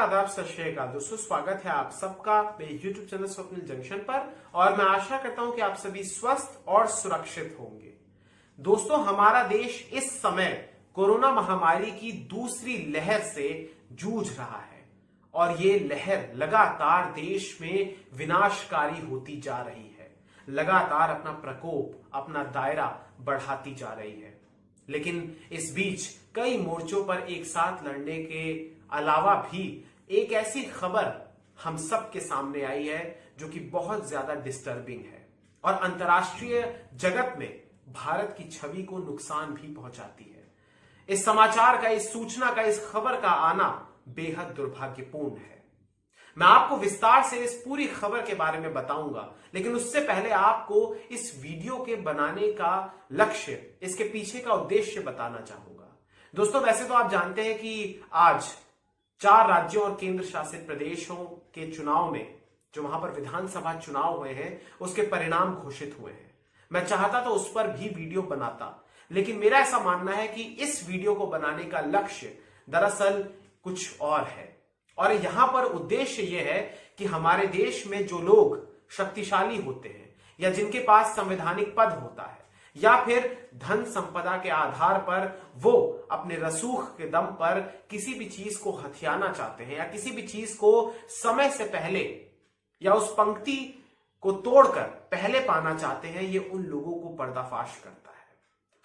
आदाब, सत श्री अकाल दोस्तों। स्वागत है आप सबका मेरे YouTube चैनल स्वप्निल जंक्शन पर और मैं आशा करता हूं कि आप सभी स्वस्थ और सुरक्षित होंगे। दोस्तों, हमारा देश इस समय कोरोना महामारी की दूसरी लहर से जूझ रहा है और ये लहर लगातार देश में विनाशकारी होती जा रही है। लगातार अपना प्रकोप, अपना दायरा बढ़ाती जा रही है। लेकिन इस बीच कई मोर्चों पर एक साथ लड़ने के अलावा भी एक ऐसी खबर हम सब के सामने आई है जो कि बहुत ज्यादा डिस्टर्बिंग है और अंतर्राष्ट्रीय जगत में भारत की छवि को नुकसान भी पहुंचाती है। इस समाचार का, इस सूचना का, इस खबर का आना बेहद दुर्भाग्यपूर्ण है। मैं आपको विस्तार से इस पूरी खबर के बारे में बताऊंगा, लेकिन उससे पहले आपको इस वीडियो के बनाने का लक्ष्य, इसके पीछे का उद्देश्य बताना चाहूंगा। दोस्तों, वैसे तो आप जानते हैं कि आज 4 राज्यों और केंद्र शासित प्रदेशों के चुनाव में, जो वहां पर विधानसभा चुनाव हुए हैं, उसके परिणाम घोषित हुए हैं। मैं चाहता तो उस पर भी वीडियो बनाता, लेकिन मेरा ऐसा मानना है कि इस वीडियो को बनाने का लक्ष्य दरअसल कुछ और है। और यहां पर उद्देश्य यह है कि हमारे देश में जो लोग शक्तिशाली होते हैं या जिनके पास संवैधानिक पद होता है या फिर धन संपदा के आधार पर वो अपने रसूख के दम पर किसी भी चीज को हथियाना चाहते हैं या किसी भी चीज को समय से पहले या उस पंक्ति को तोड़कर पहले पाना चाहते हैं, ये उन लोगों को पर्दाफाश करता है।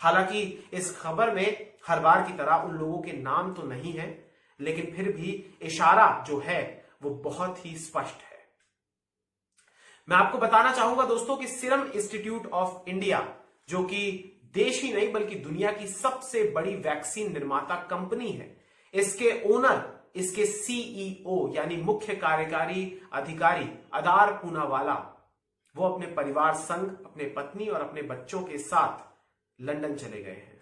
हालांकि इस खबर में हर बार की तरह उन लोगों के नाम तो नहीं है, लेकिन फिर भी इशारा जो है वो बहुत ही स्पष्ट है। मैं आपको बताना चाहूंगा दोस्तों कि सीरम इंस्टीट्यूट ऑफ इंडिया, जो कि देश ही नहीं बल्कि दुनिया की सबसे बड़ी वैक्सीन निर्माता कंपनी है, इसके ओनर, इसके सीईओ यानी मुख्य कार्यकारी अधिकारी अदार पूनावाला, वो अपने परिवार संग, अपने पत्नी और अपने बच्चों के साथ लंदन चले गए हैं।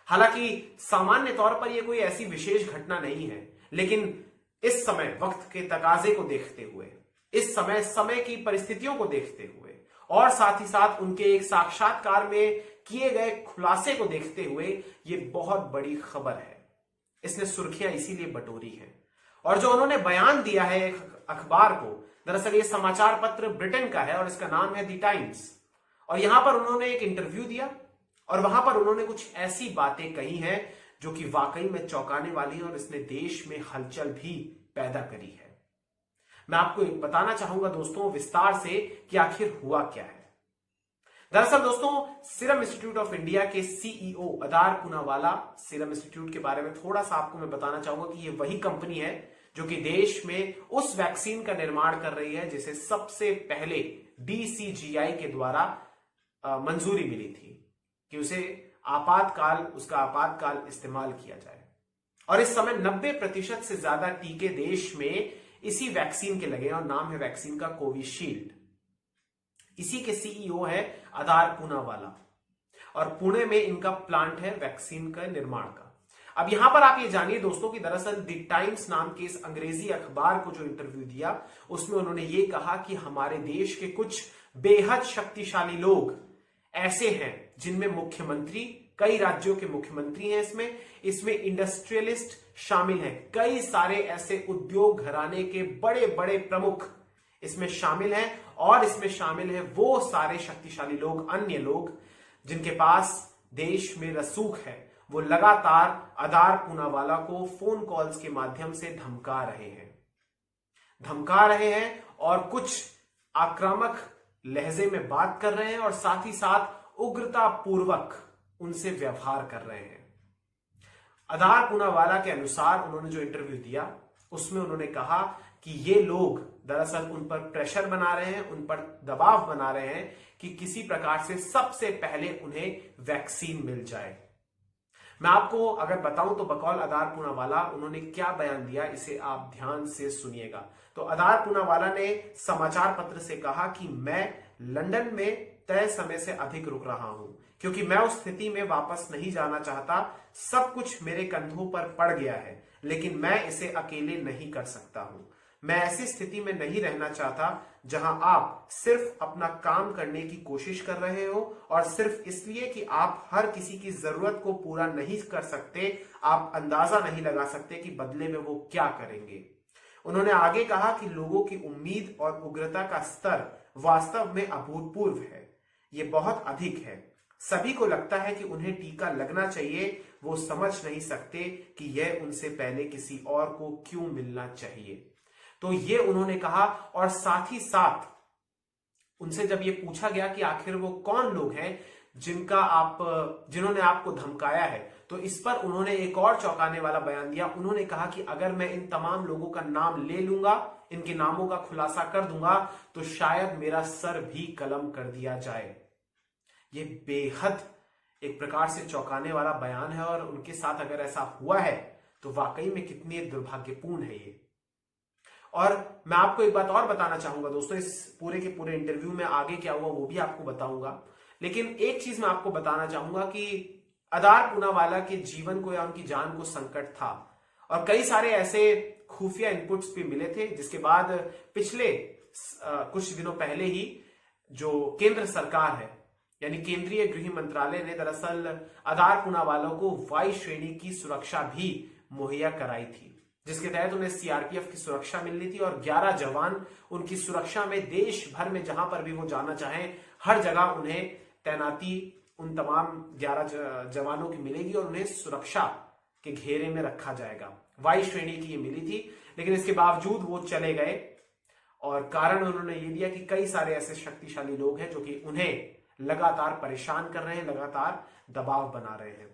हालांकि सामान्य तौर पर यह कोई ऐसी विशेष घटना नहीं है, लेकिन इस समय वक्त के तकाजे को देखते हुए, इस समय की परिस्थितियों को देखते हुए और साथ ही साथ उनके एक साक्षात्कार में किए गए खुलासे को देखते हुए यह बहुत बड़ी खबर है। इसने सुर्खियां इसीलिए बटोरी है और जो उन्होंने बयान दिया है एक अखबार को, दरअसल ये समाचार पत्र ब्रिटेन का है और इसका नाम है द टाइम्स। और यहां पर उन्होंने एक इंटरव्यू दिया और वहां पर उन्होंने कुछ ऐसी बातें कही हैं जो कि वाकई में चौंकाने वाली है और इसने देश में हलचल भी पैदा करी है। मैं आपको बताना चाहूंगा दोस्तों विस्तार से कि आखिर हुआ क्या है। दरअसल दोस्तों, सीरम इंस्टीट्यूट ऑफ इंडिया के CEO Adar Poonawalla, serum institute के बारे में थोड़ा सा आपको मैं बताना चाहूंगा कि ये वही कंपनी है जो कि देश में उस वैक्सीन का निर्माण कर रही है जिसे सबसे पहले डीसीजीआई के द्वारा मंजूरी मिली थी कि उसका आपातकाल इस्तेमाल किया जाए। और इस समय 90% से ज्यादा टीके देश में इसी वैक्सीन के लगे और नाम है वैक्सीन का कोविशील्ड। इसी के सीईओ है अदार पूनावाला और पुणे में इनका प्लांट है वैक्सीन का निर्माण का। अब यहां पर आप ये जानिए दोस्तों कि दरअसल द टाइम्स नाम के इस अंग्रेजी अखबार को जो इंटरव्यू दिया, उसमें उन्होंने ये कहा कि हमारे देश के कुछ बेहद शक्तिशाली लोग ऐसे हैं जिनमें मुख्यमंत्री, कई राज्यों के मुख्यमंत्री हैं, इसमें इंडस्ट्रियलिस्ट शामिल हैं, कई सारे ऐसे उद्योग घराने के बड़े बड़े प्रमुख इसमें शामिल हैं और इसमें शामिल है वो सारे शक्तिशाली लोग, अन्य लोग जिनके पास देश में रसूख है। वो लगातार अदार पूनावाला को फोन कॉल्स के माध्यम से धमका रहे हैं और कुछ आक्रामक लहजे में बात कर रहे हैं और साथ ही साथ उग्रता पूर्वक उनसे व्यवहार कर रहे हैं। अदार पूनावाला के अनुसार उन्होंने जो इंटरव्यू दिया उसमें उन्होंने कहा कि ये लोग दरअसल उन पर प्रेशर बना रहे हैं, उन पर दबाव बना रहे हैं कि किसी प्रकार से सबसे पहले उन्हें वैक्सीन मिल जाए। मैं आपको अगर बताऊं तो बकौल अदार पूनावाला उन्होंने क्या बयान दिया, इसे आप ध्यान से सुनिएगा। तो अदार पूनावाला ने समाचार पत्र से कहा कि मैं लंदन में तय समय से अधिक रुक रहा हूं क्योंकि मैं उस स्थिति में वापस नहीं जाना चाहता। सब कुछ मेरे कंधों पर पड़ गया है, लेकिन मैं इसे अकेले नहीं कर सकता हूं। मैं ऐसी स्थिति में नहीं रहना चाहता जहां आप सिर्फ अपना काम करने की कोशिश कर रहे हो और सिर्फ इसलिए कि आप हर किसी की जरूरत को पूरा नहीं कर सकते, आप अंदाजा नहीं लगा सकते कि बदले में वो क्या करेंगे। उन्होंने आगे कहा कि लोगों की उम्मीद और उग्रता का स्तर वास्तव में अभूतपूर्व है, ये बहुत अधिक है। सभी को लगता है कि उन्हें टीका लगना चाहिए, वो समझ नहीं सकते कि यह उनसे पहले किसी और को क्यों मिलना चाहिए। तो ये उन्होंने कहा, और साथ ही साथ उनसे जब ये पूछा गया कि आखिर वो कौन लोग हैं जिन्होंने आपको धमकाया है, तो इस पर उन्होंने एक और चौंकाने वाला बयान दिया। उन्होंने कहा कि अगर मैं इन तमाम लोगों का नाम ले लूंगा, इनके नामों का खुलासा कर दूंगा, तो शायद मेरा सर भी कलम कर दिया जाए। ये बेहद एक प्रकार से चौंकाने वाला बयान है, और उनके साथ अगर ऐसा हुआ है तो वाकई में कितनी दुर्भाग्यपूर्ण है ये। और मैं आपको एक बात और बताना चाहूंगा दोस्तों, इस पूरे के पूरे इंटरव्यू में आगे क्या हुआ वो भी आपको बताऊंगा, लेकिन एक चीज मैं आपको बताना चाहूंगा कि आदार पूनावाला के जीवन को या उनकी जान को संकट था, और कई सारे ऐसे खुफिया इनपुट्स भी मिले थे, जिसके बाद पिछले कुछ दिनों पहले ही जो केंद्र सरकार है यानी केंद्रीय गृह मंत्रालय ने दरअसल आदार पूनावाला को वाई श्रेणी की सुरक्षा भी मुहैया कराई थी, जिसके तहत उन्हें सीआरपीएफ की सुरक्षा मिलनी थी, और 11 जवान उनकी सुरक्षा में देश भर में जहां पर भी वो जाना चाहें हर जगह उन्हें तैनाती उन तमाम 11 जवानों की मिलेगी, और उन्हें सुरक्षा के घेरे में रखा जाएगा। वाई श्रेणी की ये मिली थी, लेकिन इसके बावजूद वो चले गए, और कारण उन्होंने ये दिया कि कई सारे ऐसे शक्तिशाली लोग हैं जो कि उन्हें लगातार परेशान कर रहे हैं, लगातार दबाव बना रहे हैं।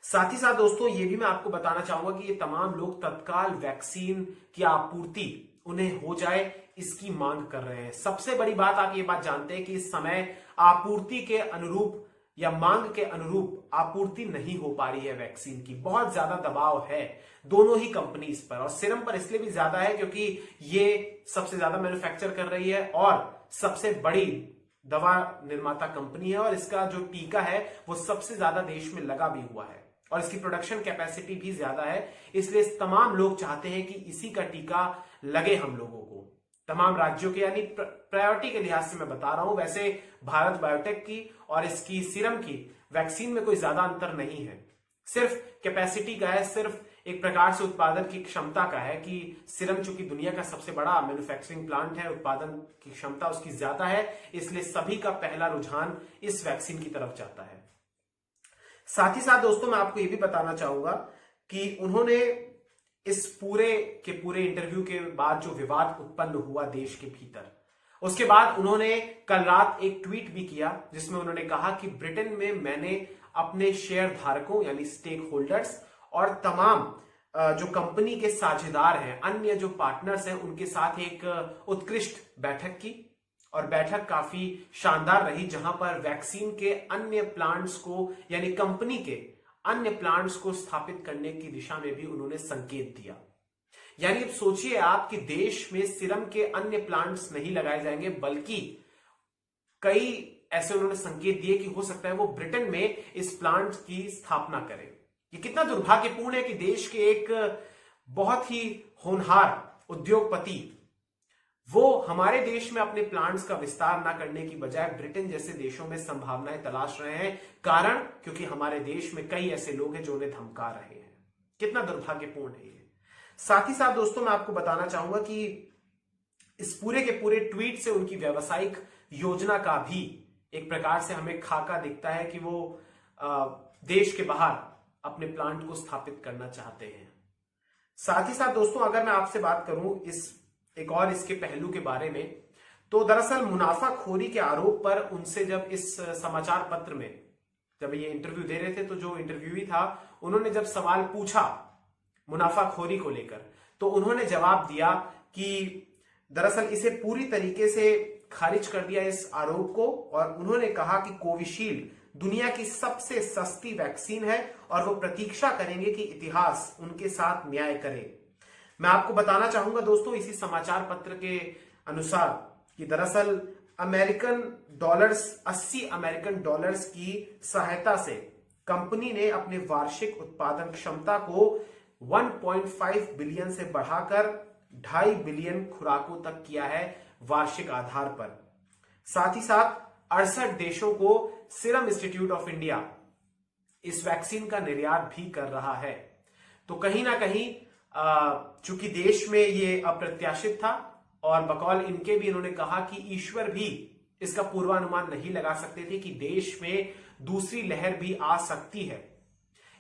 साथ ही साथ दोस्तों ये भी मैं आपको बताना चाहूंगा कि ये तमाम लोग तत्काल वैक्सीन की आपूर्ति उन्हें हो जाए इसकी मांग कर रहे हैं। सबसे बड़ी बात, आप ये बात जानते हैं कि इस समय आपूर्ति के अनुरूप या मांग के अनुरूप आपूर्ति नहीं हो पा रही है वैक्सीन की। बहुत ज्यादा दबाव है दोनों ही कंपनीज पर, और सीरम पर इसलिए भी ज्यादा है क्योंकि ये सबसे ज्यादा मैन्युफैक्चर कर रही है और सबसे बड़ी दवा निर्माता कंपनी है, और इसका जो टीका है वो सबसे ज्यादा देश में लगा भी हुआ है, और इसकी प्रोडक्शन कैपेसिटी भी ज्यादा है। इसलिए तमाम लोग चाहते हैं कि इसी का टीका लगे हम लोगों को, तमाम राज्यों के, यानी प्रायोरिटी के लिहाज से मैं बता रहा हूं। वैसे भारत बायोटेक की और इसकी सीरम की वैक्सीन में कोई ज्यादा अंतर नहीं है, सिर्फ कैपेसिटी का है, सिर्फ एक प्रकार से उत्पादन की क्षमता का है कि सीरम चूंकि दुनिया का सबसे बड़ा मैन्युफैक्चरिंग प्लांट है, उत्पादन की क्षमता उसकी ज्यादा है, इसलिए सभी का पहला रुझान इस वैक्सीन की तरफ जाता है। साथ ही साथ दोस्तों मैं आपको यह भी बताना चाहूंगा कि उन्होंने इस पूरे के पूरे इंटरव्यू के बाद जो विवाद उत्पन्न हुआ देश के भीतर, उसके बाद उन्होंने कल रात एक ट्वीट भी किया जिसमें उन्होंने कहा कि ब्रिटेन में मैंने अपने शेयर धारकों यानी स्टेक होल्डर्स और तमाम जो कंपनी के साझेदार हैं, अन्य जो पार्टनर्स हैं, उनके साथ एक उत्कृष्ट बैठक की, और बैठक काफी शानदार रही, जहां पर वैक्सीन के अन्य प्लांट्स को यानी कंपनी के अन्य प्लांट्स को स्थापित करने की दिशा में भी उन्होंने संकेत दिया। यानी अब सोचिए आप कि देश में सीरम के अन्य प्लांट्स नहीं लगाए जाएंगे, बल्कि कई ऐसे उन्होंने संकेत दिए कि हो सकता है वो ब्रिटेन में इस प्लांट की स्थापना करें। ये कितना दुर्भाग्यपूर्ण है कि देश के एक बहुत ही होनहार उद्योगपति वो हमारे देश में अपने प्लांट्स का विस्तार ना करने की बजाय ब्रिटेन जैसे देशों में संभावनाएं तलाश रहे हैं। कारण क्योंकि हमारे देश में कई ऐसे लोग हैं जो उन्हें धमका रहे हैं। कितना दुर्भाग्यपूर्ण है ये। साथ ही साथ दोस्तों मैं आपको बताना चाहूंगा कि इस पूरे के पूरे ट्वीट से उनकी व्यावसायिक योजना का भी एक प्रकार से हमें खाका दिखता है कि वो देश के बाहर अपने प्लांट को स्थापित करना चाहते हैं। साथ ही साथ दोस्तों अगर मैं आपसे बात करूं एक और इसके पहलू के बारे में, तो दरअसल मुनाफाखोरी के आरोप पर उनसे जब इस समाचार पत्र में जब ये इंटरव्यू दे रहे थे, तो जो इंटरव्यूई था उन्होंने जब सवाल पूछा मुनाफाखोरी को लेकर, तो उन्होंने जवाब दिया कि दरअसल इसे पूरी तरीके से खारिज कर दिया इस आरोप को, और उन्होंने कहा कि कोविशील्ड दुनिया की सबसे सस्ती वैक्सीन है और वो प्रतीक्षा करेंगे कि इतिहास उनके साथ न्याय करे। मैं आपको बताना चाहूंगा दोस्तों इसी समाचार पत्र के अनुसार कि दरअसल $80 अमेरिकन डॉलर्स की सहायता से कंपनी ने अपने वार्षिक उत्पादन क्षमता को 1.5 बिलियन से बढ़ाकर 2.5 बिलियन खुराकों तक किया है वार्षिक आधार पर। साथ ही साथ 68 देशों को सीरम इंस्टीट्यूट ऑफ इंडिया इस वैक्सीन का निर्यात भी कर रहा है। तो कहीं ना कहीं चूंकि देश में ये अप्रत्याशित था और बकौल इनके भी इन्होंने कहा कि ईश्वर भी इसका पूर्वानुमान नहीं लगा सकते थे कि देश में दूसरी लहर भी आ सकती है।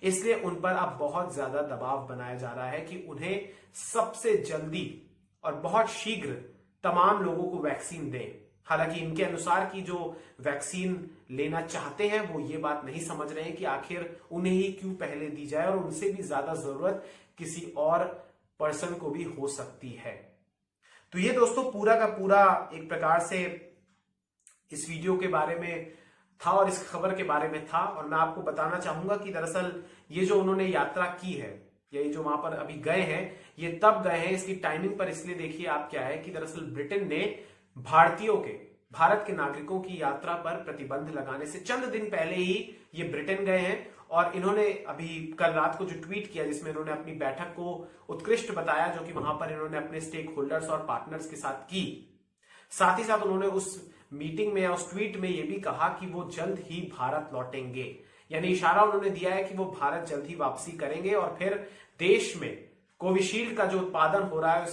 इसलिए उन पर अब बहुत ज्यादा दबाव बनाया जा रहा है कि उन्हें सबसे जल्दी और बहुत शीघ्र तमाम लोगों को वैक्सीन दें। हालांकि इनके अनुसार की जो वैक्सीन लेना चाहते हैं वो ये बात नहीं समझ रहे हैं कि आखिर उन्हें ही क्यों पहले दी जाए और उनसे भी ज्यादा जरूरत किसी और पर्सन को भी हो सकती है। तो ये दोस्तों पूरा का पूरा एक प्रकार से इस वीडियो के बारे में था और इस खबर के बारे में था। और मैं आपको बताना चाहूंगा कि दरअसल ये जो उन्होंने यात्रा की है या ये जो वहां पर अभी गए हैं ये तब गए हैं, इसकी टाइमिंग पर इसलिए देखिए आप क्या है कि दरअसल ब्रिटेन ने भारतीयों के, भारत के नागरिकों की यात्रा पर प्रतिबंध लगाने से चंद दिन पहले ही ये ब्रिटेन गए हैं। और इन्होंने अभी कल रात को जो ट्वीट किया जिसमें इन्होंने अपनी बैठक को उत्कृष्ट बताया जो कि वहां पर इन्होंने अपने स्टेक होल्डर्स और पार्टनर्स के साथ की। साथ ही साथ उन्होंने उस मीटिंग में या उस ट्वीट में यह भी कहा कि वो जल्द ही भारत लौटेंगे, यानी इशारा उन्होंने दिया है कि वो भारत जल्द ही वापसी करेंगे और फिर देश में कोविशील्ड का जो उत्पादन हो रहा है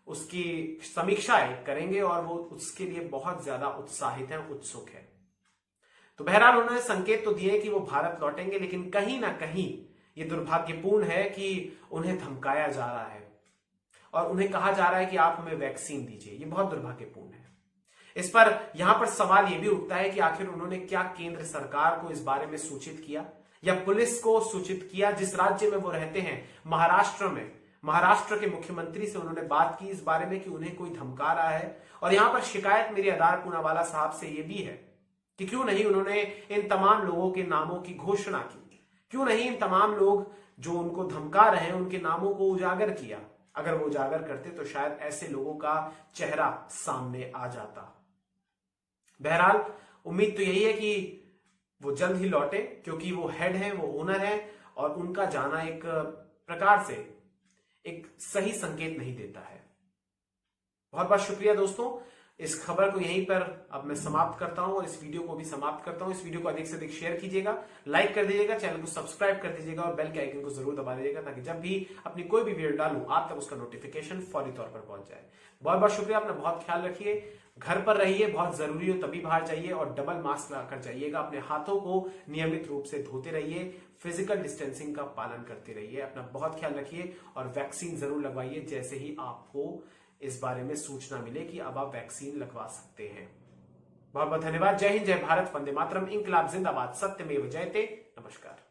उसकी समीक्षा करेंगे और वो उसके लिए बहुत ज्यादा उत्साहित हैं, उत्सुक है। तो बहरहाल उन्होंने संकेत तो दिए कि वो भारत लौटेंगे, लेकिन कहीं ना कहीं ये दुर्भाग्यपूर्ण है कि उन्हें धमकाया जा रहा है और उन्हें कहा जा रहा है कि आप हमें वैक्सीन दीजिए। ये बहुत दुर्भाग्यपूर्ण है। इस पर यहां पर सवाल यह भी उठता है कि आखिर उन्होंने क्या केंद्र सरकार को इस बारे में सूचित किया या पुलिस को सूचित किया। जिस राज्य में वो रहते हैं महाराष्ट्र में, महाराष्ट्र के मुख्यमंत्री से उन्होंने बात की इस बारे में कि उन्हें कोई धमका रहा है। और यहां पर शिकायत मेरी आधार पूनावाला साहब से यह भी है कि क्यों नहीं उन्होंने इन तमाम लोगों के नामों की घोषणा की, क्यों नहीं इन तमाम लोग जो उनको धमका रहे हैं उनके नामों को उजागर किया। अगर वो उजागर करते तो शायद ऐसे लोगों का चेहरा सामने आ जाता। बहरहाल उम्मीद तो यही है कि वो जल्द ही लौटे, क्योंकि वो हेड हैं, वो ओनर हैं और उनका जाना एक प्रकार से एक सही संकेत नहीं देता है। बहुत बहुत शुक्रिया दोस्तों। इस खबर को यहीं पर अब मैं समाप्त करता हूं और इस वीडियो को भी समाप्त करता हूं। इस वीडियो को अधिक से अधिक शेयर कीजिएगा, लाइक कर दीजिएगा, चैनल को सब्सक्राइब कर दीजिएगा और बेल के आइकन को जरूर दबा दीजिएगा ताकि जब भी अपनी कोई भी वीडियो डालूं आप तक उसका नोटिफिकेशन फौरी तौर पर पहुंच जाए। बहुत बहुत शुक्रिया, अपना बहुत ख्याल रखिए, घर पर रहिए, बहुत जरूरी हो तभी बाहर जाइए और डबल मास्क लगाकर जाइएगा। अपने हाथों को नियमित रूप से धोते रहिए, फिजिकल डिस्टेंसिंग का पालन करते रहिए, अपना बहुत ख्याल रखिए और वैक्सीन जरूर लगवाइए जैसे ही आपको इस बारे में सूचना मिले कि अब आप वैक्सीन लगवा सकते हैं। बहुत बहुत धन्यवाद। जय हिंद, जय भारत, वंदे मातरम, इंकलाब जिंदाबाद, सत्यमेव जयते। नमस्कार।